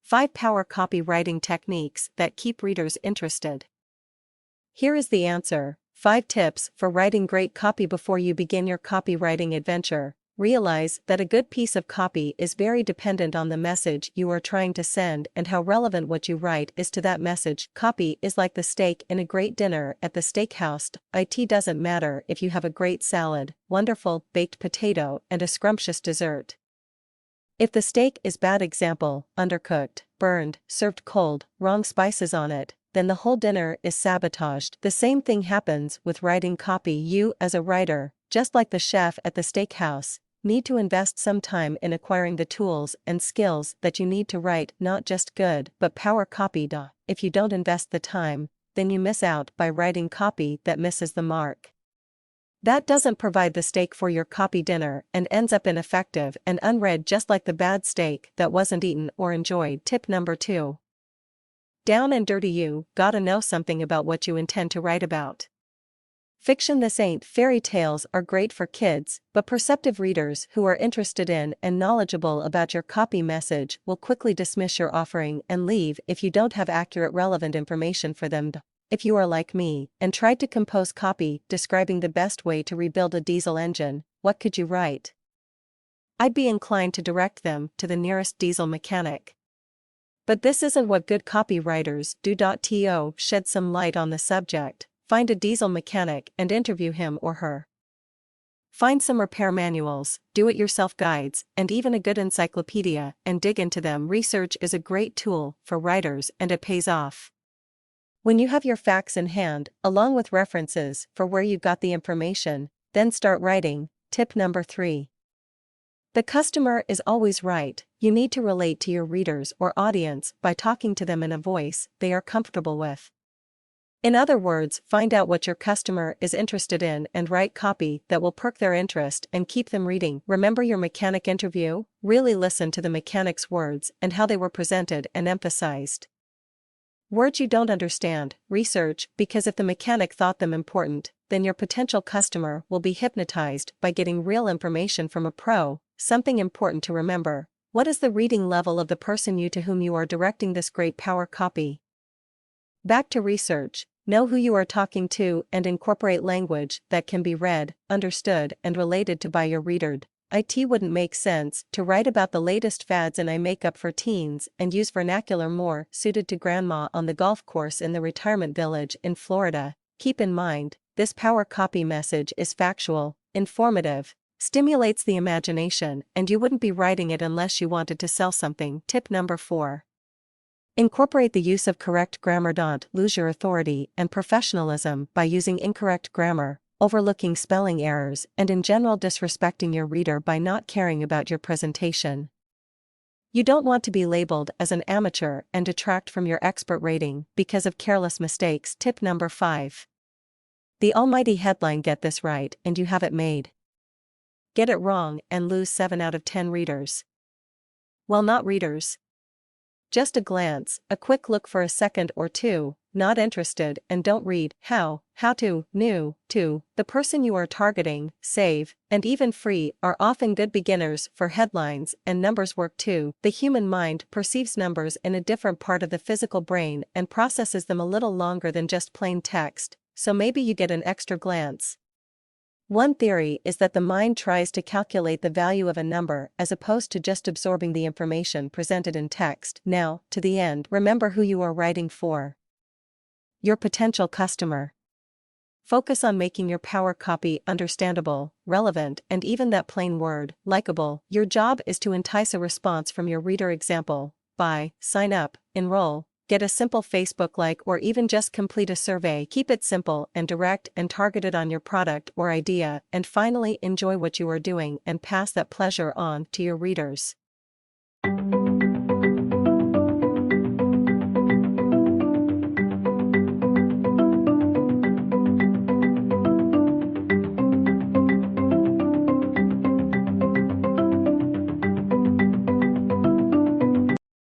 5 Power Copywriting Techniques That Keep Readers Interested. Here is the answer: 5 tips for writing great copy before you begin your copywriting adventure. Realize that a good piece of copy is very dependent on the message you are trying to send and how relevant what you write is to that message. Copy is like the steak in a great dinner at the steakhouse. It doesn't matter if you have a great salad, wonderful baked potato, and a scrumptious dessert. If the steak is bad, example, undercooked, burned, served cold, wrong spices on it, then the whole dinner is sabotaged. The same thing happens with writing copy. You, as a writer, just like the chef at the steakhouse, need to invest some time in acquiring the tools and skills that you need to write not just good but power copy. If you don't invest the time, then you miss out by writing copy that misses the mark. That doesn't provide the steak for your copy dinner and ends up ineffective and unread, just like the bad steak that wasn't eaten or enjoyed. Tip number 2. Down and dirty. You gotta know something about what you intend to write about. Fiction. This ain't fairy tales are great for kids, but perceptive readers who are interested in and knowledgeable about your copy message will quickly dismiss your offering and leave if you don't have accurate, relevant information for them. If you are like me and tried to compose copy describing the best way to rebuild a diesel engine, what could you write? I'd be inclined to direct them to the nearest diesel mechanic. But this isn't what good copywriters do. To shed some light on the subject, find a diesel mechanic and interview him or her. Find some repair manuals, do-it-yourself guides, and even a good encyclopedia, and dig into them. Research is a great tool for writers, and it pays off. When you have your facts in hand, along with references for where you got the information, then start writing. Tip number 3. The customer is always right. You need to relate to your readers or audience by talking to them in a voice they are comfortable with. In other words, find out what your customer is interested in and write copy that will perk their interest and keep them reading. Remember your mechanic interview? Really listen to the mechanic's words and how they were presented and emphasized. Words you don't understand, research, because if the mechanic thought them important, then your potential customer will be hypnotized by getting real information from a pro. Something important to remember: what is the reading level of the person to whom you are directing this great power copy? Back to research. Know who you are talking to and incorporate language that can be read, understood, and related to by your reader. It wouldn't make sense to write about the latest fads in eye makeup for teens and use vernacular more suited to grandma on the golf course in the retirement village in Florida. Keep in mind, this power copy message is factual, informative, stimulates the imagination, and you wouldn't be writing it unless you wanted to sell something. Tip number 4. Incorporate the use of correct grammar. Don't lose your authority and professionalism by using incorrect grammar, overlooking spelling errors, and in general disrespecting your reader by not caring about your presentation. You don't want to be labeled as an amateur and detract from your expert rating because of careless mistakes. Tip number 5. The almighty headline: get this right and you have it made. Get it wrong and lose 7 out of 10 readers. Well, not readers. Just a glance, a quick look for a second or two, not interested, and don't read. How to, new to, the person you are targeting, save, and even free are often good beginners for headlines, and numbers work too. The human mind perceives numbers in a different part of the physical brain and processes them a little longer than just plain text, so maybe you get an extra glance. One theory is that the mind tries to calculate the value of a number as opposed to just absorbing the information presented in text. Now, to the end, remember who you are writing for: your potential customer. Focus on making your power copy understandable, relevant, and even that plain word, likable. Your job is to entice a response from your reader. Example: buy, sign up, enroll, get a simple Facebook like, or even just complete a survey. Keep it simple and direct and targeted on your product or idea. And finally, enjoy what you are doing and pass that pleasure on to your readers.